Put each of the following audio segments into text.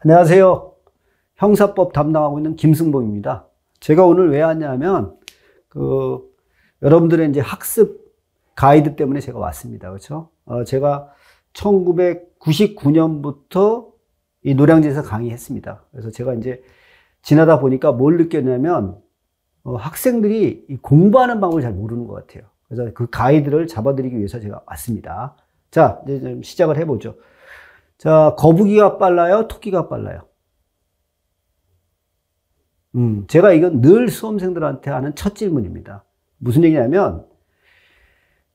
안녕하세요. 형사법 담당하고 있는 김승봉입니다. 제가 오늘 왜 왔냐면, 여러분들의 이제 학습 가이드 때문에 제가 왔습니다. 그렇죠? 제가 1999년부터 이 노량진에서 강의했습니다. 그래서 제가 이제 지나다 보니까 뭘 느꼈냐면, 학생들이 이 공부하는 방법을 잘 모르는 것 같아요. 그래서 그 가이드를 잡아드리기 위해서 제가 왔습니다. 자, 이제 좀 시작을 해보죠. 자, 거북이가 빨라요? 토끼가 빨라요? 제가 이건 늘 수험생들한테 하는 첫 질문입니다. 무슨 얘기냐면,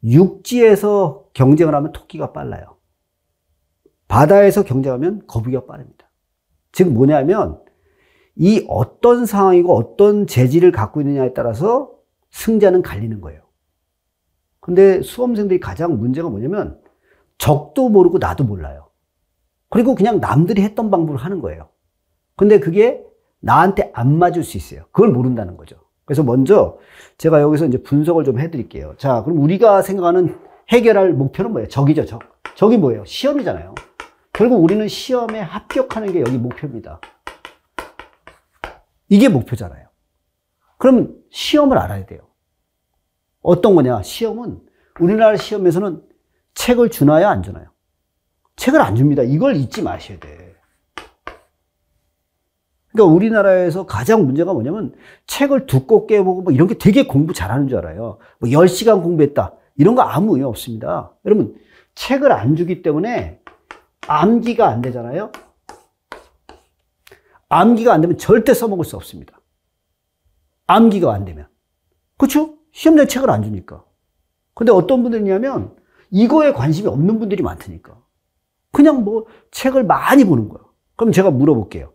육지에서 경쟁을 하면 토끼가 빨라요. 바다에서 경쟁하면 거북이가 빠릅니다. 즉 뭐냐면, 이 어떤 상황이고 어떤 재질을 갖고 있느냐에 따라서 승자는 갈리는 거예요. 근데 수험생들이 가장 문제가 뭐냐면, 적도 모르고 나도 몰라요. 그리고 그냥 남들이 했던 방법을 하는 거예요. 근데 그게 나한테 안 맞을 수 있어요. 그걸 모른다는 거죠. 그래서 먼저 제가 여기서 이제 분석을 좀 해드릴게요. 자, 그럼 우리가 생각하는 해결할 목표는 뭐예요? 적이죠, 적. 적이 뭐예요? 시험이잖아요. 결국 우리는 시험에 합격하는 게 여기 목표입니다. 이게 목표잖아요. 그럼 시험을 알아야 돼요. 어떤 거냐? 시험은 우리나라 시험에서는 책을 주나요, 안 주나요? 책을 안 줍니다. 이걸 잊지 마셔야 돼. 그러니까 우리나라에서 가장 문제가 뭐냐면 책을 두껍게 보고 뭐 이런 게 되게 공부 잘하는 줄 알아요. 뭐 10시간 공부했다. 이런 거 아무 의미 없습니다. 여러분, 책을 안 주기 때문에 암기가 안 되잖아요. 암기가 안 되면 절대 써먹을 수 없습니다. 암기가 안 되면. 그렇죠? 시험장에 책을 안 주니까. 근데 어떤 분들이냐면 이거에 관심이 없는 분들이 많다니까. 그냥 뭐 책을 많이 보는 거야. 그럼 제가 물어볼게요.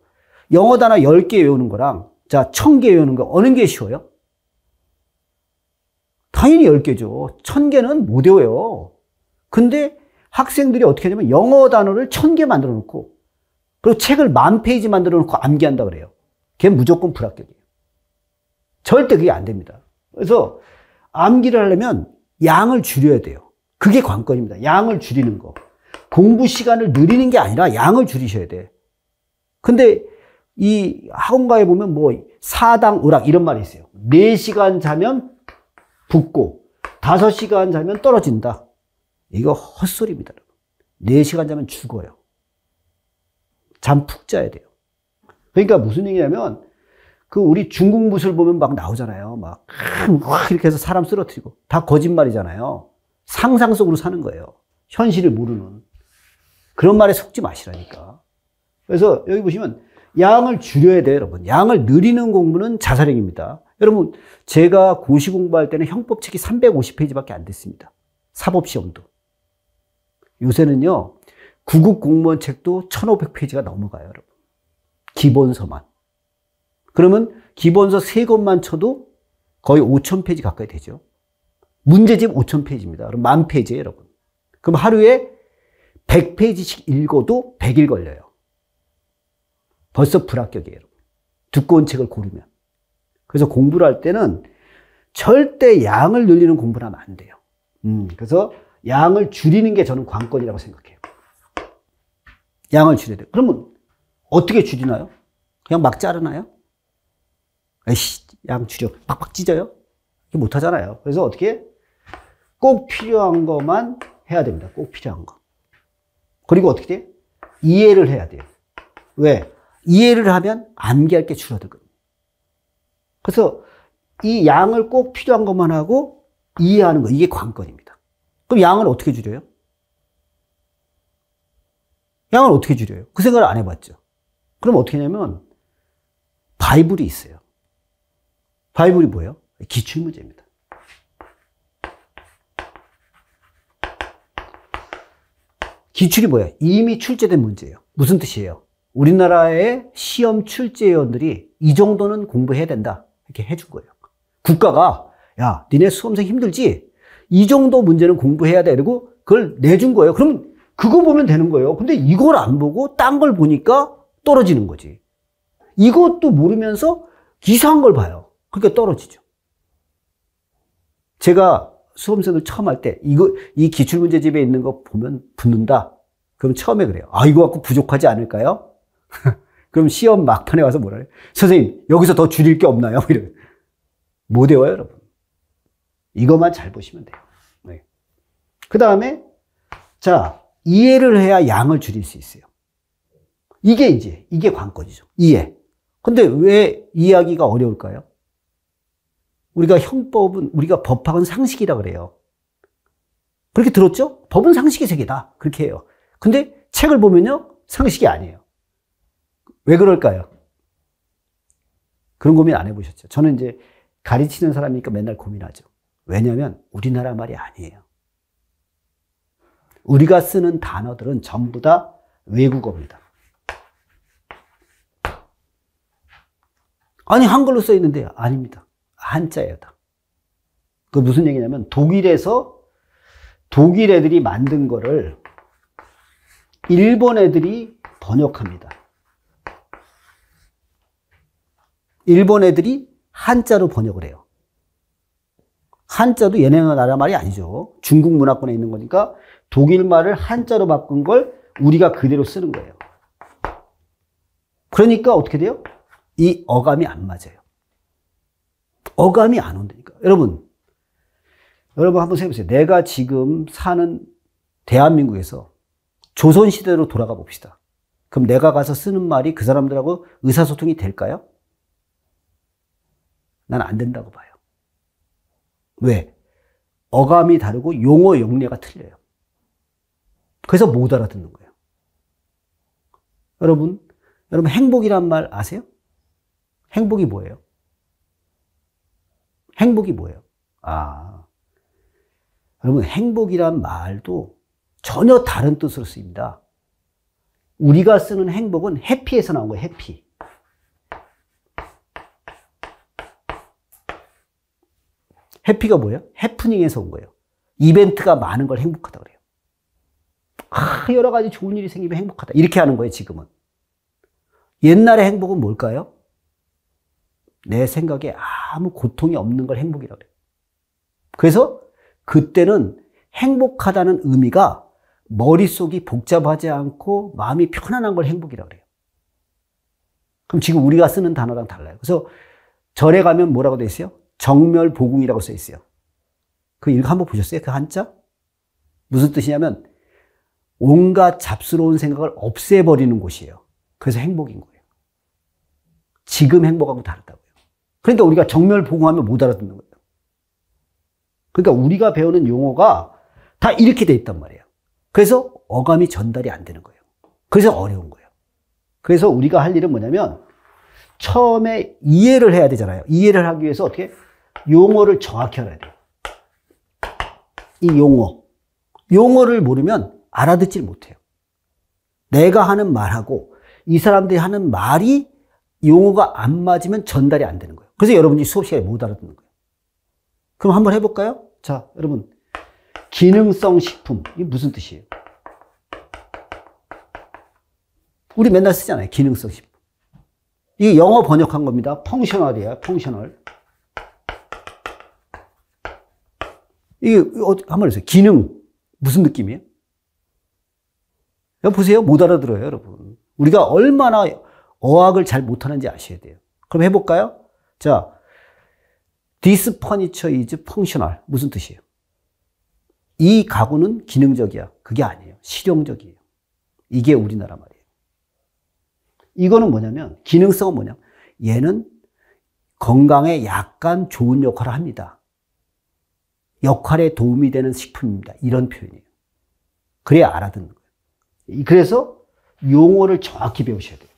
영어 단어 10개 외우는 거랑 자 1000개 외우는 거 어느 게 쉬워요? 당연히 10개죠. 1000개는 못 외워요. 근데 학생들이 어떻게 하냐면 영어 단어를 1000개 만들어 놓고 그리고 책을 10,000페이지 만들어 놓고 암기한다 그래요. 걔 무조건 불합격이에요. 절대 그게 안 됩니다. 그래서 암기를 하려면 양을 줄여야 돼요. 그게 관건입니다. 양을 줄이는 거. 공부 시간을 늘리는 게 아니라 양을 줄이셔야 돼. 근데 이 학원가에 보면 뭐 사당 오락 이런 말이 있어요. 4시간 자면 붓고 5시간 자면 떨어진다. 이거 헛소리입니다. 4시간 자면 죽어요. 잠 푹 자야 돼요. 그러니까 무슨 얘기냐면 그 우리 중국 무술 보면 막 나오잖아요. 막 이렇게 해서 사람 쓰러뜨리고 다 거짓말이잖아요. 상상 속으로 사는 거예요. 현실을 모르는. 그런 말에 속지 마시라니까. 그래서 여기 보시면 양을 줄여야 돼요, 여러분. 양을 늘리는 공부는 자살행위입니다. 여러분, 제가 고시 공부할 때는 형법책이 350페이지밖에 안 됐습니다. 사법시험도. 요새는요, 구급 공무원 책도 1500페이지가 넘어가요, 여러분. 기본서만. 그러면 기본서 3권만 쳐도 거의 5000페이지 가까이 되죠. 문제집 5000페이지입니다. 그럼 10,000페이지예요, 여러분. 그럼 하루에 100페이지씩 읽어도 100일 걸려요. 벌써 불합격이에요. 두꺼운 책을 고르면. 그래서 공부를 할 때는 절대 양을 늘리는 공부를 하면 안 돼요. 그래서 양을 줄이는 게 저는 관건이라고 생각해요. 양을 줄여야 돼요. 그러면 어떻게 줄이나요? 그냥 막 자르나요? 에이씨, 양 줄여. 빡빡 찢어요? 이게 못 하잖아요. 그래서 어떻게? 꼭 필요한 것만 해야 됩니다. 꼭 필요한 거. 그리고 어떻게 돼? 이해를 해야 돼요. 왜? 이해를 하면 암기할 게 줄어들거든요. 그래서 이 양을 꼭 필요한 것만 하고 이해하는 거, 이게 관건입니다. 그럼 양을 어떻게 줄여요? 양을 어떻게 줄여요? 그 생각을 안 해봤죠. 그럼 어떻게 하냐면 바이블이 있어요. 바이블이 뭐예요? 기출문제입니다. 기출이 뭐예요? 이미 출제된 문제예요. 무슨 뜻이에요? 우리나라의 시험 출제위원들이 이 정도는 공부해야 된다. 이렇게 해준 거예요. 국가가 야, 니네 수험생 힘들지? 이 정도 문제는 공부해야 돼. 그리고 그걸 내준 거예요. 그럼 그거 보면 되는 거예요. 근데 이걸 안 보고 딴 걸 보니까 떨어지는 거지. 이것도 모르면서 이상한 걸 봐요. 그러니까 떨어지죠. 제가 수험생들 처음 할 때 이 기출문제집에 있는 거 보면 붙는다. 그럼 처음에 그래요. 아, 이거 갖고 부족하지 않을까요? 그럼 시험 막판에 와서 뭐라 해요? 선생님, 여기서 더 줄일 게 없나요? 이러면. 못 외워요, 여러분. 이것만 잘 보시면 돼요. 네. 그 다음에, 자, 이해를 해야 양을 줄일 수 있어요. 이게 관건이죠. 이해. 근데 왜 이해하기가 어려울까요? 우리가 우리가 법학은 상식이라 그래요. 그렇게 들었죠? 법은 상식의 세계다. 그렇게 해요. 근데 책을 보면요, 상식이 아니에요. 왜 그럴까요? 그런 고민 안 해보셨죠? 저는 이제 가르치는 사람이니까 맨날 고민하죠. 왜냐하면 우리나라 말이 아니에요. 우리가 쓰는 단어들은 전부 다 외국어입니다. 아니, 한글로 써 있는데 아닙니다. 한자예요, 다. 그 무슨 얘기냐면 독일 애들이 만든 거를 일본 애들이 번역합니다. 일본 애들이 한자로 번역을 해요. 한자도 얘네 나라 말이 아니죠. 중국 문화권에 있는 거니까 독일 말을 한자로 바꾼 걸 우리가 그대로 쓰는 거예요. 그러니까 어떻게 돼요? 이 어감이 안 맞아요. 어감이 안 온다니까. 여러분 한번 생각해보세요. 내가 지금 사는 대한민국에서 조선시대로 돌아가 봅시다. 그럼 내가 가서 쓰는 말이 그 사람들하고 의사소통이 될까요? 난 안 된다고 봐요. 왜? 어감이 다르고 용어 용례가 틀려요. 그래서 못 알아듣는 거예요. 여러분 행복이란 말 아세요? 행복이 뭐예요? 행복이 뭐예요? 여러분, 행복이란 말도 전혀 다른 뜻으로 쓰입니다. 우리가 쓰는 행복은 해피에서 나온 거예요, 해피. 해피가 뭐예요? 해프닝에서 온 거예요. 이벤트가 많은 걸 행복하다 그래요. 여러 가지 좋은 일이 생기면 행복하다. 이렇게 하는 거예요, 지금은. 옛날의 행복은 뭘까요? 내 생각에 아무 고통이 없는 걸 행복이라고 그래요. 그래서 그때는 행복하다는 의미가 머릿속이 복잡하지 않고 마음이 편안한 걸 행복이라고 그래요. 그럼 지금 우리가 쓰는 단어랑 달라요. 그래서 절에 가면 뭐라고 돼 있어요? 정멸보궁이라고 써 있어요. 그 이거 한번 보셨어요? 그 한자? 무슨 뜻이냐면 온갖 잡스러운 생각을 없애버리는 곳이에요. 그래서 행복인 거예요. 지금 행복하고 다르다고요. 그러니까 우리가 정멸보궁하면 못 알아듣는 거예요. 그러니까 우리가 배우는 용어가 다 이렇게 돼 있단 말이에요. 그래서 어감이 전달이 안 되는 거예요. 그래서 어려운 거예요. 그래서 우리가 할 일은 뭐냐면 처음에 이해를 해야 되잖아요. 이해를 하기 위해서 어떻게? 용어를 정확히 알아야 돼요. 이 용어를 모르면 알아듣질 못해요. 내가 하는 말하고 이 사람들이 하는 말이 용어가 안 맞으면 전달이 안 되는 거예요. 그래서 여러분이 수업 시간에 못 알아듣는 거예요. 그럼 한번 해볼까요? 자, 여러분, 기능성 식품, 이게 무슨 뜻이에요? 우리 맨날 쓰잖아요. 기능성 식품. 이게 영어 번역한 겁니다. 펑셔널이에요. 펑셔널. 이게 한번 해보세요. 기능 무슨 느낌이에요? 여러분 보세요. 못 알아들어요, 여러분. 우리가 얼마나 어학을 잘 못하는지 아셔야 돼요. 그럼 해볼까요? 자, This furniture is functional. 무슨 뜻이에요? 이 가구는 기능적이야. 그게 아니에요. 실용적이에요. 이게 우리나라 말이에요. 이거는 뭐냐면, 기능성은 뭐냐면, 얘는 건강에 약간 좋은 역할을 합니다. 역할에 도움이 되는 식품입니다. 이런 표현이에요. 그래야 알아듣는 거예요. 그래서 용어를 정확히 배우셔야 돼요.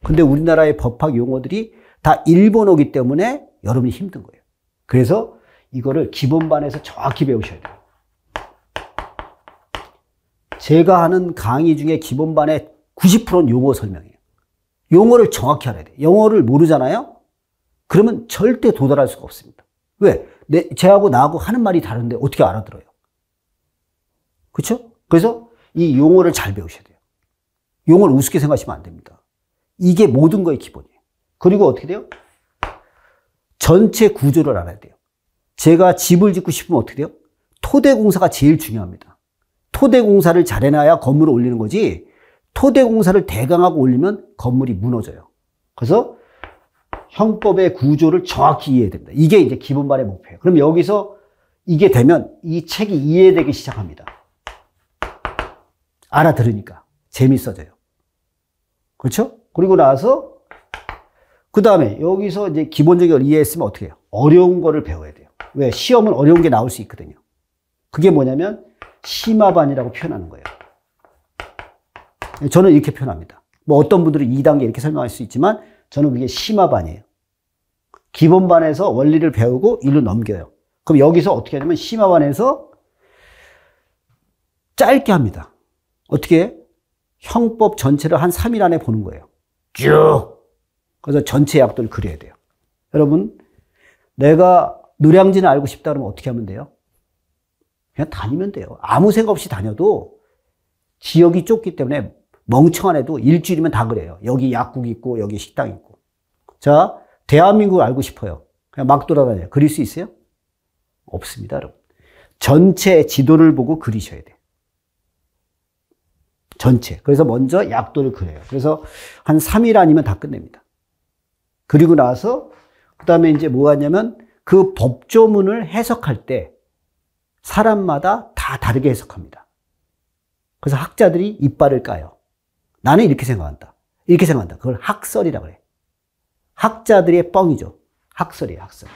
근데 우리나라의 법학 용어들이 다 일본어기 때문에 여러분이 힘든 거예요. 그래서 이거를 기본반에서 정확히 배우셔야 돼요. 제가 하는 강의 중에 기본반의 90%는 용어 설명이에요. 용어를 정확히 알아야 돼요. 영어를 모르잖아요? 그러면 절대 도달할 수가 없습니다. 왜? 쟤하고 나하고 하는 말이 다른데 어떻게 알아들어요? 그렇죠? 그래서 이 용어를 잘 배우셔야 돼요. 용어를 우습게 생각하시면 안 됩니다. 이게 모든 거의 기본이에요. 그리고 어떻게 돼요? 전체 구조를 알아야 돼요. 제가 집을 짓고 싶으면 어떻게 돼요? 토대공사가 제일 중요합니다. 토대공사를 잘해놔야 건물을 올리는 거지, 토대 공사를 대강하고 올리면 건물이 무너져요. 그래서 형법의 구조를 정확히 이해해야 됩니다. 이게 이제 기본반의 목표예요. 그럼 여기서 이게 되면 이 책이 이해되기 시작합니다. 알아들으니까 재밌어져요. 그렇죠? 그리고 나서 그 다음에 여기서 이제 기본적인 걸 이해했으면 어떻게 해요? 어려운 거를 배워야 돼요. 왜? 시험은 어려운 게 나올 수 있거든요. 그게 뭐냐면 심화반이라고 표현하는 거예요. 저는 이렇게 표현합니다. 뭐 어떤 분들은 2단계 이렇게 설명할 수 있지만 저는 그게 심화반이에요. 기본반에서 원리를 배우고 일로 넘겨요. 그럼 여기서 어떻게 하냐면 심화반에서 짧게 합니다. 어떻게? 형법 전체를 한 3일 안에 보는 거예요. 쭉. 그래서 전체 약도를 그려야 돼요. 여러분, 내가 노량진을 알고 싶다 그러면 어떻게 하면 돼요? 그냥 다니면 돼요. 아무 생각 없이 다녀도 지역이 좁기 때문에 멍청한 애도 일주일이면 다 그래요. 여기 약국 있고 여기 식당 있고. 자, 대한민국을 알고 싶어요. 그냥 막 돌아다녀요. 그릴 수 있어요? 없습니다, 여러분. 전체 지도를 보고 그리셔야 돼요. 전체. 그래서 먼저 약도를 그려요. 그래서 한 3일 아니면 다 끝냅니다. 그리고 나서 그 다음에 이제 뭐 하냐면 그 법조문을 해석할 때 사람마다 다 다르게 해석합니다. 그래서 학자들이 이빨을 까요. 나는 이렇게 생각한다. 이렇게 생각한다. 그걸 학설이라고 그래. 학자들의 뻥이죠. 학설이에요, 학설.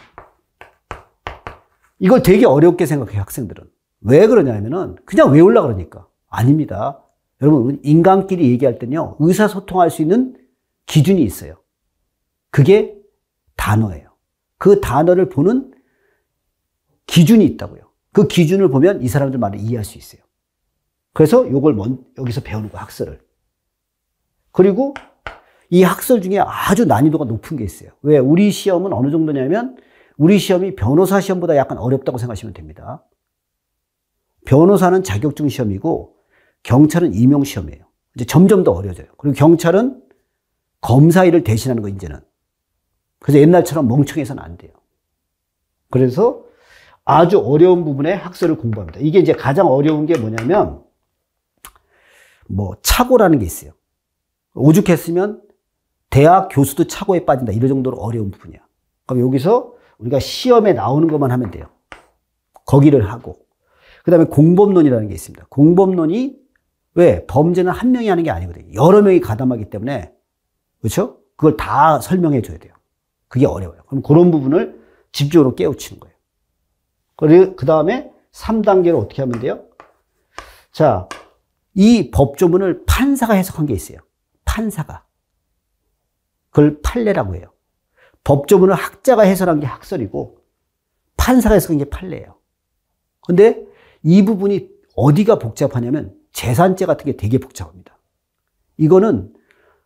이걸 되게 어렵게 생각해요, 학생들은. 왜 그러냐면은 그냥 외우려고 그러니까. 아닙니다. 여러분, 인간끼리 얘기할 때는요, 의사소통할 수 있는 기준이 있어요. 그게 단어예요. 그 단어를 보는 기준이 있다고요. 그 기준을 보면 이 사람들 말을 이해할 수 있어요. 그래서 이걸 여기서 배우는 거예요, 학설을. 그리고 이 학설 중에 아주 난이도가 높은 게 있어요. 왜? 우리 시험은 어느 정도냐면 우리 시험이 변호사 시험보다 약간 어렵다고 생각하시면 됩니다. 변호사는 자격증 시험이고 경찰은 임용 시험이에요. 이제 점점 더 어려워져요. 그리고 경찰은 검사 일을 대신하는 거, 이제는. 그래서 옛날처럼 멍청해서는 안 돼요. 그래서 아주 어려운 부분에 학설을 공부합니다. 이게 이제 가장 어려운 게 뭐냐면, 뭐, 착오라는 게 있어요. 오죽했으면 대학 교수도 착오에 빠진다. 이런 정도로 어려운 부분이야. 그럼 여기서 우리가 시험에 나오는 것만 하면 돼요. 거기를 하고. 그 다음에 공범론이라는 게 있습니다. 공범론이 왜? 범죄는 한 명이 하는 게 아니거든요. 여러 명이 가담하기 때문에, 그렇죠? 그걸 다 설명해 줘야 돼요. 그게 어려워요. 그럼 그런 부분을 집중적으로 깨우치는 거예요. 그리고 그 다음에 3단계로 어떻게 하면 돼요? 자, 이 법조문을 판사가 해석한 게 있어요. 판사가. 그걸 판례라고 해요. 법조문을 학자가 해설한 게 학설이고 판사가 해석한 게 판례예요. 근데 이 부분이 어디가 복잡하냐면 재산죄 같은 게 되게 복잡합니다. 이거는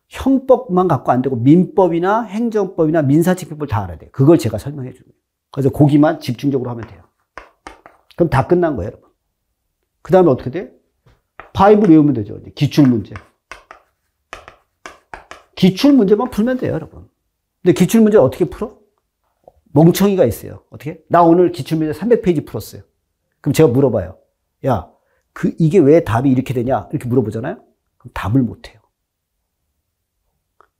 형법만 갖고 안 되고 민법이나 행정법이나 민사집행법을 다 알아야 돼요. 그걸 제가 설명해 주는 거예요. 그래서 거기만 집중적으로 하면 돼요. 그럼 다 끝난 거예요, 여러분. 그 다음에 어떻게 돼? 5 외우면 되죠. 기출문제. 기출문제만 풀면 돼요, 여러분. 근데 기출문제를 어떻게 풀어? 멍청이가 있어요. 어떻게? 나 오늘 기출문제 300페이지 풀었어요. 그럼 제가 물어봐요. 야, 이게 왜 답이 이렇게 되냐? 이렇게 물어보잖아요? 그럼 답을 못 해요.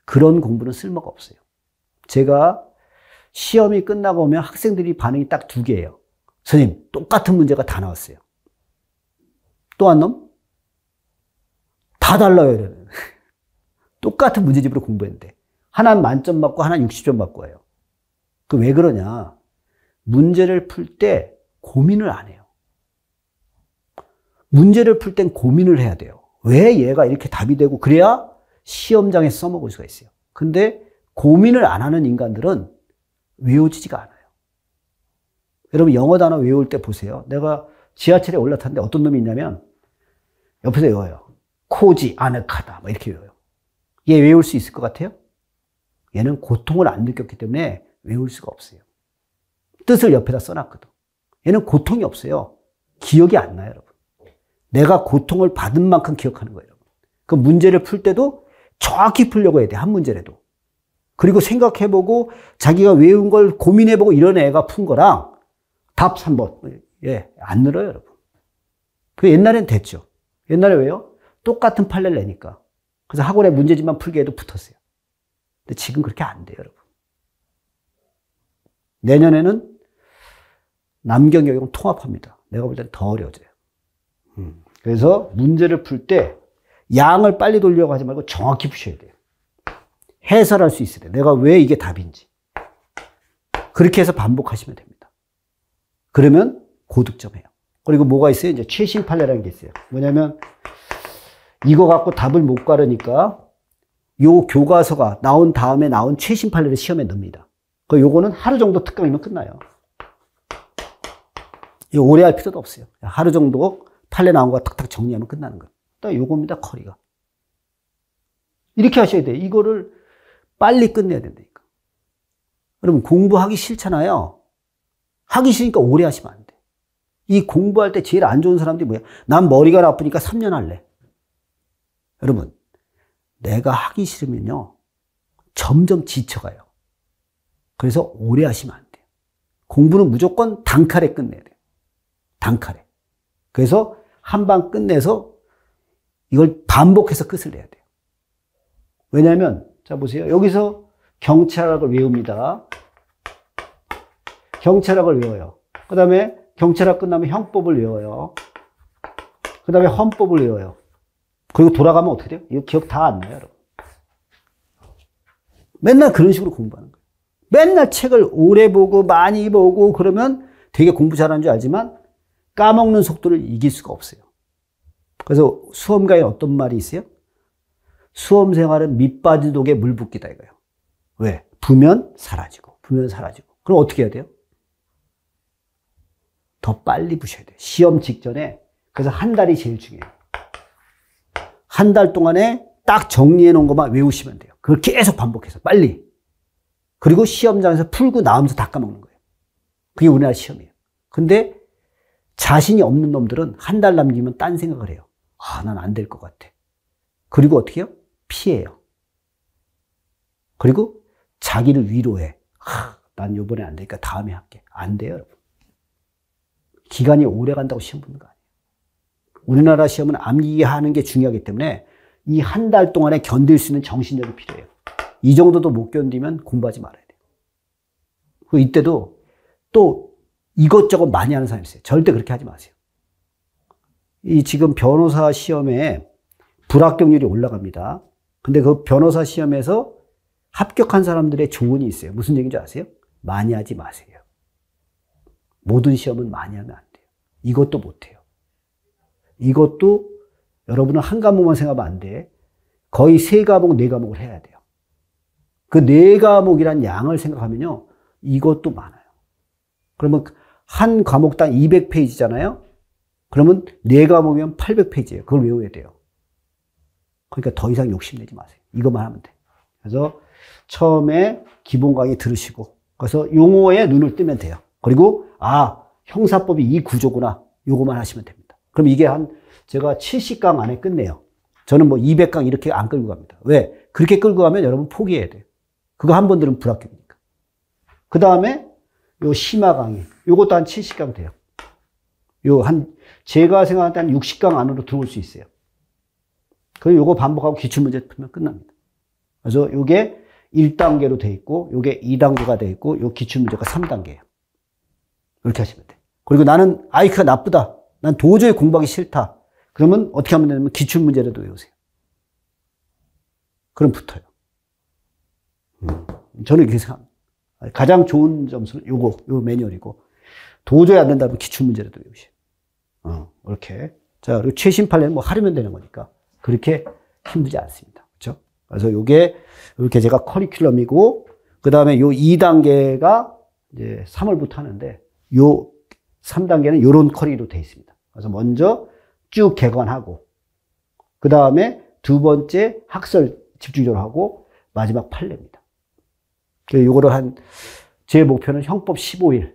그런 공부는 쓸모가 없어요. 제가 시험이 끝나고 오면 학생들이 반응이 딱 2개예요. 선생님, 똑같은 문제가 다 나왔어요. 또 한 놈? 다 달라요, 이러면. 똑같은 문제집으로 공부했는데. 하나는 만점 받고 하나는 60점 받고 와요. 그 왜 그러냐? 문제를 풀 때 고민을 안 해요. 문제를 풀 땐 고민을 해야 돼요. 왜 얘가 이렇게 답이 되고, 그래야 시험장에서 써먹을 수가 있어요. 근데 고민을 안 하는 인간들은 외워지지가 않아요. 여러분, 영어 단어 외울 때 보세요. 내가 지하철에 올라탔는데 어떤 놈이 있냐면 옆에서 외워요. 코지, 아늑하다. 막 이렇게 외워요. 얘 외울 수 있을 것 같아요? 얘는 고통을 안 느꼈기 때문에 외울 수가 없어요. 뜻을 옆에다 써놨거든. 얘는 고통이 없어요. 기억이 안 나요, 여러분. 내가 고통을 받은 만큼 기억하는 거예요, 여러분. 그 문제를 풀 때도 정확히 풀려고 해야 돼, 한 문제라도. 그리고 생각해보고 자기가 외운 걸 고민해보고 이런 애가 푼 거랑 답 3번. 예, 안 늘어요, 여러분. 그 옛날엔 됐죠. 옛날에 왜요? 똑같은 판례를 내니까. 그래서 학원에 문제집만 풀게 해도 붙었어요. 근데 지금 그렇게 안 돼요, 여러분. 내년에는 남경영이랑 통합합니다. 내가 볼 때는 더 어려워져요. 그래서 문제를 풀 때 양을 빨리 돌려고 하지 말고 정확히 푸셔야 돼요. 해설할 수 있어야 돼요. 내가 왜 이게 답인지. 그렇게 해서 반복하시면 됩니다. 그러면 고득점해요. 그리고 뭐가 있어요? 이제 최신 판례라는 게 있어요. 뭐냐면 이거 갖고 답을 못 가르니까 요 교과서가 나온 다음에 나온 최신 판례를 시험에 넣습니다. 요거는 하루 정도 특강이면 끝나요. 이거 오래 할 필요도 없어요. 하루 정도 판례 나온 거 탁탁 정리하면 끝나는 거예요. 딱 요겁니다, 커리가. 이렇게 하셔야 돼요. 이거를 빨리 끝내야 된다니까. 여러분, 공부하기 싫잖아요. 하기 싫으니까 오래 하시면 안 돼. 이 공부할 때 제일 안 좋은 사람들이 뭐야? 난 머리가 나쁘니까 3년 할래. 여러분, 내가 하기 싫으면요, 점점 지쳐가요. 그래서 오래 하시면 안 돼요. 공부는 무조건 단칼에 끝내야 돼요. 단칼에. 그래서 한 방 끝내서 이걸 반복해서 끝을 내야 돼요. 왜냐하면, 자, 보세요. 여기서 경찰학을 외웁니다. 경찰학을 외워요. 그 다음에 경찰학 끝나면 형법을 외워요. 그 다음에 헌법을 외워요. 그리고 돌아가면 어떻게 돼요? 이거 기억 다 안 나요, 여러분. 맨날 그런 식으로 공부하는 거예요. 맨날 책을 오래 보고 많이 보고 그러면 되게 공부 잘하는 줄 알지만 까먹는 속도를 이길 수가 없어요. 그래서 수험가에 어떤 말이 있어요? 수험 생활은 밑빠진 독에 물 붓기다 이거예요. 왜? 부면 사라지고, 부면 사라지고. 그럼 어떻게 해야 돼요? 더 빨리 부셔야 돼요. 시험 직전에. 그래서 한 달이 제일 중요해요. 한 달 동안에 딱 정리해 놓은 것만 외우시면 돼요. 그걸 계속 반복해서 빨리. 그리고 시험장에서 풀고 나오면서 다 까먹는 거예요. 그게 우리나라 시험이에요. 근데 자신이 없는 놈들은 한 달 남기면 딴 생각을 해요. 아, 난 안 될 것 같아. 그리고 어떻게 해요? 피해요. 그리고 자기를 위로해. 난 요번에 안 되니까 다음에 할게. 안 돼요, 여러분. 기간이 오래 간다고 시험 보는 거 아니에요. 우리나라 시험은 암기게 하는 게 중요하기 때문에 이 한 달 동안에 견딜 수 있는 정신력이 필요해요. 이 정도도 못 견디면 공부하지 말아야 돼요. 그 이때도 또 이것저것 많이 하는 사람이 있어요. 절대 그렇게 하지 마세요. 이 지금 변호사 시험에 불합격률이 올라갑니다. 근데 그 변호사 시험에서 합격한 사람들의 조언이 있어요. 무슨 얘기인지 아세요? 많이 하지 마세요. 모든 시험은 많이 하면 안 돼요. 이것도 못해요. 이것도 여러분은 한 과목만 생각하면 안 돼. 거의 3과목, 4과목을 해야 돼요. 그 4과목이란 양을 생각하면요. 이것도 많아요. 그러면 한 과목당 200페이지잖아요. 그러면 4과목이면 800페이지예요. 그걸 외워야 돼요. 그러니까 더 이상 욕심내지 마세요. 이것만 하면 돼. 그래서 처음에 기본 강의 들으시고 그래서 용어에 눈을 뜨면 돼요. 그리고 형사법이 이 구조구나. 요거만 하시면 됩니다. 그럼 이게 제가 70강 안에 끝내요. 저는 뭐 200강 이렇게 안 끌고 갑니다. 왜? 그렇게 끌고 가면 여러분 포기해야 돼요. 그거 한 번 들으면 불합격이니까. 그 다음에 요 심화 강의. 요것도 한 70강 돼요. 제가 생각할 때 한 60강 안으로 들어올 수 있어요. 그리고 요거 반복하고 기출문제 풀면 끝납니다. 그래서 요게 1단계로 돼 있고, 요게 2단계가 돼 있고, 요 기출문제가 3단계예요. 이렇게 하시면 돼요. 그리고 나는 IQ가 나쁘다. 난 도저히 공부하기 싫다. 그러면 어떻게 하면 되냐면 기출문제라도 외우세요. 그럼 붙어요. 저는 이렇게 생각합니다. 가장 좋은 점수는 요 매뉴얼이고, 도저히 안 된다면 기출문제라도 외우세요. 이렇게. 자, 그리고 최신 판례는 뭐 하려면 되는 거니까 그렇게 힘들지 않습니다. 그렇죠? 그래서 요게 이렇게 제가 커리큘럼이고, 그 다음에 요 2단계가 이제 3월부터 하는데, 요 3단계는 요런 커리로 되어 있습니다. 그래서 먼저 쭉 개관하고, 그 다음에 두 번째 학설 집중적으로 하고, 마지막 판례입니다. 요거를 제 목표는 형법 15일.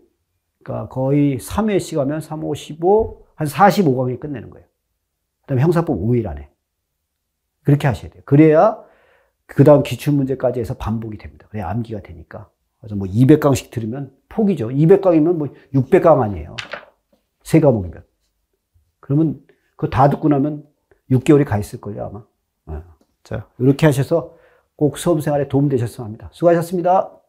그러니까 거의 3회씩 하면 3, 5, 15, 한 45강에 끝내는 거예요. 그 다음에 형사법 5일 안에. 그렇게 하셔야 돼요. 그래야 그 다음 기출문제까지 해서 반복이 됩니다. 그래야 암기가 되니까. 그래서 뭐 200강씩 들으면 포기죠. 200강이면 뭐 600강 아니에요. 3과목이면. 그러면 그거 다 듣고 나면 6개월이 가 있을걸요, 아마. 자, 이렇게 하셔서 꼭 수험생활에 도움 되셨으면 합니다. 수고하셨습니다.